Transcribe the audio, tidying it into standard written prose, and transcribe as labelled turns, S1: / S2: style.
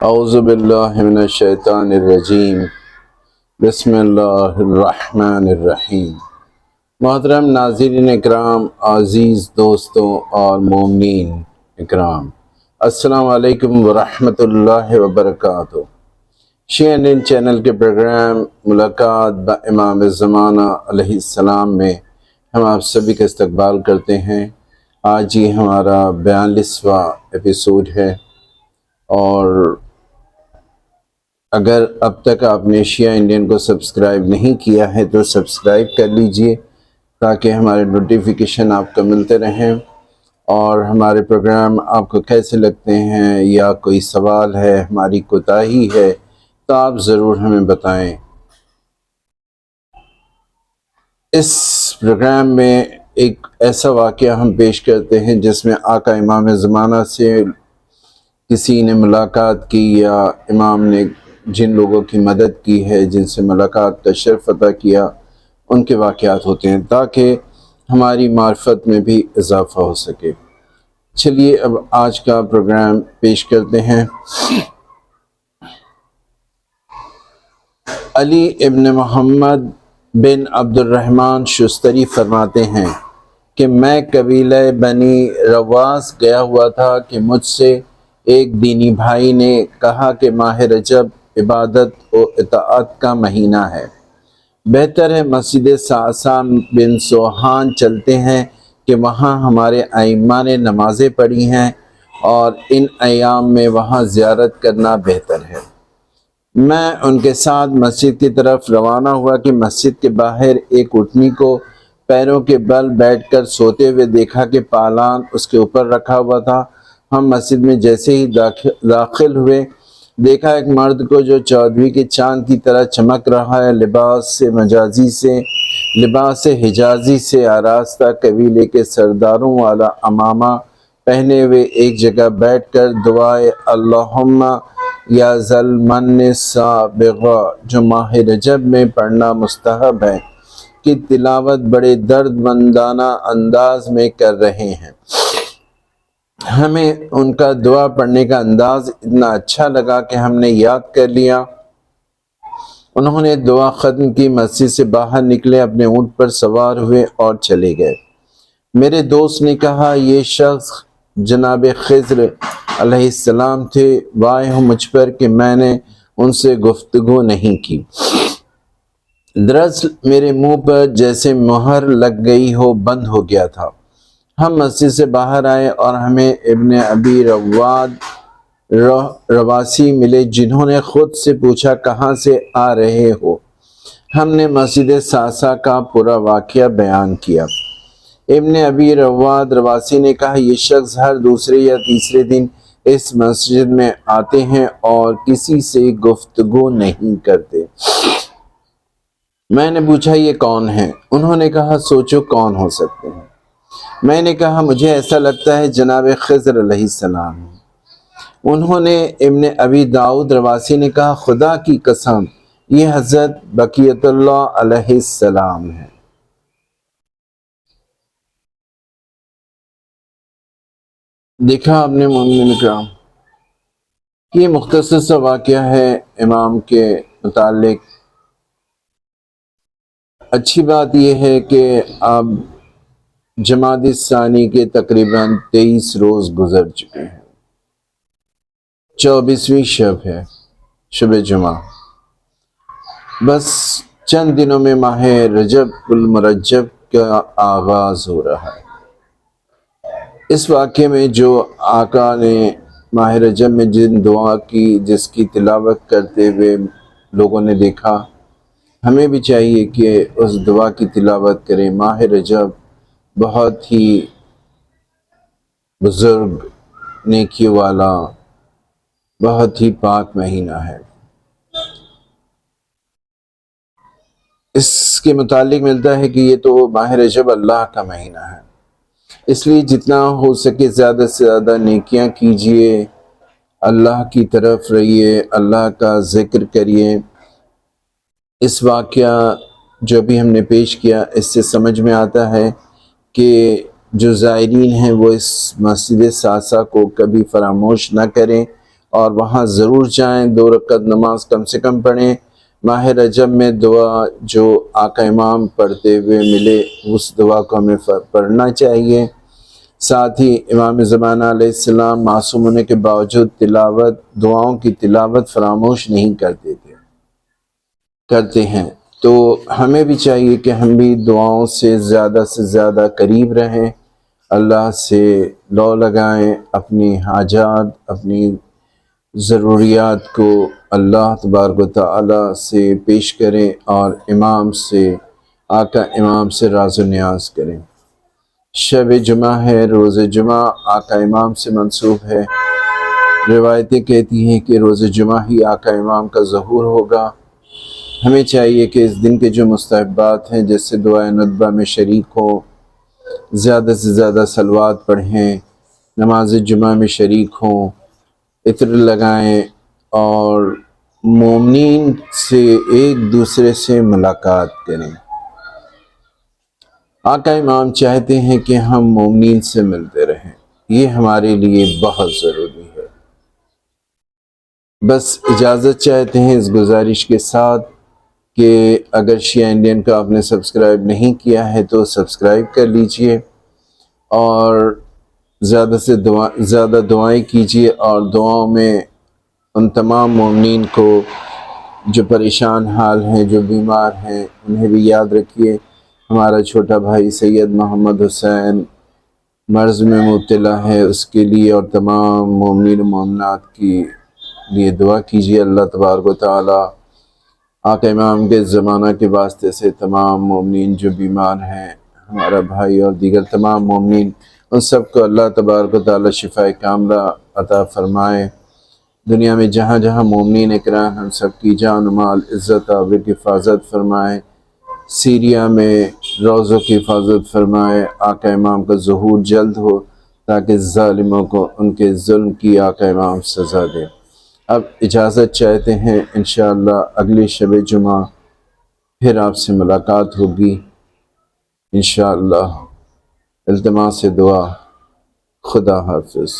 S1: اعوذ باللہ من الشیطان الرجیم بسم اللہ الرحمن الرحیم۔ محترم ناظرین اکرام، عزیز دوستوں اور مومنین اکرام، السلام علیکم ورحمۃ اللہ وبرکاتہ۔ شیعہ انڈین چینل کے پروگرام ملاقات با امام زمانہ علیہ السلام میں ہم آپ سبھی کا استقبال کرتے ہیں۔ آج یہ ہمارا 42واں ایپیسوڈ ہے، اور اگر اب تک آپ نے شیعہ انڈین کو سبسکرائب نہیں کیا ہے تو سبسکرائب کر لیجئے تاکہ ہمارے نوٹیفیکیشن آپ کو ملتے رہیں، اور ہمارے پروگرام آپ کو کیسے لگتے ہیں یا کوئی سوال ہے، ہماری کوتاہی ہے تو آپ ضرور ہمیں بتائیں۔ اس پروگرام میں ایک ایسا واقعہ ہم پیش کرتے ہیں جس میں آقا امام زمانہ سے کسی نے ملاقات کی یا امام نے جن لوگوں کی مدد کی ہے، جن سے ملاقات کا شرف عطا کیا، ان کے واقعات ہوتے ہیں تاکہ ہماری معرفت میں بھی اضافہ ہو سکے۔ چلیے اب آج کا پروگرام پیش کرتے ہیں۔ علی ابن محمد بن عبد الرحمن شستری فرماتے ہیں کہ میں قبیلہ بنی رواس گیا ہوا تھا کہ مجھ سے ایک دینی بھائی نے کہا کہ ماہ رجب عبادت و اطاعت کا مہینہ ہے، بہتر ہے مسجد صعصع بن سوہان چلتے ہیں کہ وہاں ہمارے ائمہ نے نمازیں پڑھی ہیں اور ان ایام میں وہاں زیارت کرنا بہتر ہے۔ میں ان کے ساتھ مسجد کی طرف روانہ ہوا کہ مسجد کے باہر ایک اٹھنی کو پیروں کے بل بیٹھ کر سوتے ہوئے دیکھا کہ پالان اس کے اوپر رکھا ہوا تھا۔ ہم مسجد میں جیسے ہی داخل ہوئے، دیکھا ایک مرد کو جو چودھویں کے چاند کی طرح چمک رہا ہے، لباس حجازی سے آراستہ، قبیلے کے سرداروں والا عمامہ پہنے ہوئے ایک جگہ بیٹھ کر دعائے اللہم یا ذل من سابغہ جو ماہ رجب میں پڑھنا مستحب ہے کی تلاوت بڑے درد مندانہ انداز میں کر رہے ہیں۔ ہمیں ان کا دعا پڑھنے کا انداز اتنا اچھا لگا کہ ہم نے یاد کر لیا۔ انہوں نے دعا ختم کی، مسجد سے باہر نکلے، اپنے اونٹ پر سوار ہوئے اور چلے گئے۔ میرے دوست نے کہا یہ شخص جناب خضر علیہ السلام تھے، وائے ہو مجھ پر کہ میں نے ان سے گفتگو نہیں کی۔ دراصل میرے منہ پر جیسے مہر لگ گئی ہو بند ہو گیا تھا۔ ہم مسجد سے باہر آئے اور ہمیں ابن ابی رواد رواسی ملے، جنہوں نے خود سے پوچھا کہاں سے آ رہے ہو؟ ہم نے مسجد صعصع کا پورا واقعہ بیان کیا۔ ابن ابی رواد رواسی نے کہا یہ شخص ہر دوسرے یا تیسرے دن اس مسجد میں آتے ہیں اور کسی سے گفتگو نہیں کرتے۔ میں نے پوچھا یہ کون ہے؟ انہوں نے کہا سوچو کون ہو سکتے ہیں؟ میں نے کہا مجھے ایسا لگتا ہے جناب خضر علیہ السلام۔ انہوں نے ابن ابی داؤد رواسی نے کہا خدا کی قسم یہ حضرت بقیت اللہ علیہ السلام ہے۔ دیکھا آپ نے مومنین اکرام، یہ مختصر سا واقعہ ہے امام کے متعلق۔ اچھی بات یہ ہے کہ اب جمادی الثانی کے تقریباً 23 روز گزر چکے ہیں، 24ویں شب ہے، شب جمعہ۔ بس چند دنوں میں ماہ رجب المرجب کا آغاز ہو رہا ہے۔ اس واقعے میں جو آقا نے ماہ رجب میں جن دعا کی، جس کی تلاوت کرتے ہوئے لوگوں نے دیکھا، ہمیں بھی چاہیے کہ اس دعا کی تلاوت کریں۔ ماہ رجب بہت ہی بزرگ، نیکی والا، بہت ہی پاک مہینہ ہے۔ اس کے متعلق ملتا ہے کہ یہ تو ماہ رجب اللہ کا مہینہ ہے، اس لیے جتنا ہو سکے زیادہ سے زیادہ نیکیاں کیجئے، اللہ کی طرف رہیے، اللہ کا ذکر کریے۔ اس واقعہ جو بھی ہم نے پیش کیا، اس سے سمجھ میں آتا ہے کہ جو زائرین ہیں وہ اس مسجد صعصع کو کبھی فراموش نہ کریں اور وہاں ضرور جائیں، 2 رکعت نماز کم سے کم پڑھیں۔ ماہ رجب میں دعا جو آقا امام پڑھتے ہوئے ملے اس دعا کو ہمیں پڑھنا چاہیے۔ ساتھ ہی امام زمانہ علیہ السلام معصوم ہونے کے باوجود دعاؤں کی تلاوت فراموش نہیں کرتے ہیں، تو ہمیں بھی چاہیے کہ ہم بھی دعاؤں سے زیادہ قریب رہیں، اللہ سے لو لگائیں، اپنی حاجات، اپنی ضروریات کو اللہ تبارک و تعالی سے پیش کریں اور آقا امام سے راز و نیاز کریں۔ شب جمعہ ہے، روز جمعہ آقا امام سے منسوب ہے۔ روایتیں کہتی ہیں کہ روز جمعہ ہی آقا امام کا ظہور ہوگا۔ ہمیں چاہیے کہ اس دن کے جو مستحبات ہیں جیسے دعائے ندبہ میں شریک ہوں، زیادہ سے زیادہ صلوات پڑھیں، نماز جمعہ میں شریک ہوں، عطر لگائیں اور مومنین سے ایک دوسرے سے ملاقات کریں۔ آقا امام چاہتے ہیں کہ ہم مومنین سے ملتے رہیں، یہ ہمارے لیے بہت ضروری ہے۔ بس اجازت چاہتے ہیں اس گزارش کے ساتھ کہ اگر شیعہ انڈین کو آپ نے سبسکرائب نہیں کیا ہے تو سبسکرائب کر لیجئے اور زیادہ سے زیادہ دعائیں کیجئے، اور دعاؤں میں ان تمام مومنین کو جو پریشان حال ہیں، جو بیمار ہیں، انہیں بھی یاد رکھیے۔ ہمارا چھوٹا بھائی سید محمد حسین مرض میں مبتلا ہے، اس کے لیے اور تمام مومنین و مومنات کی لیے دعا کیجیے۔ اللہ تبارک و تعالی آقا امام کے زمانہ کے واسطے سے تمام مومنین جو بیمار ہیں، ہمارا بھائی اور دیگر تمام مومنین، ان سب کو اللہ تبارک و تعالی شفاء کاملہ عطا فرمائے۔ دنیا میں جہاں جہاں مومنین اکرام ہم سب کی جان و مال عزت آبرو کی حفاظت فرمائے، سیریا میں روزوں کی حفاظت فرمائے، آقا امام کا ظہور جلد ہو تاکہ ظالموں کو ان کے ظلم کی آقا امام سزا دے۔ اب اجازت چاہتے ہیں، انشاءاللہ اگلی شب جمعہ پھر آپ سے ملاقات ہوگی انشاءاللہ۔ التماس دعا، خدا حافظ۔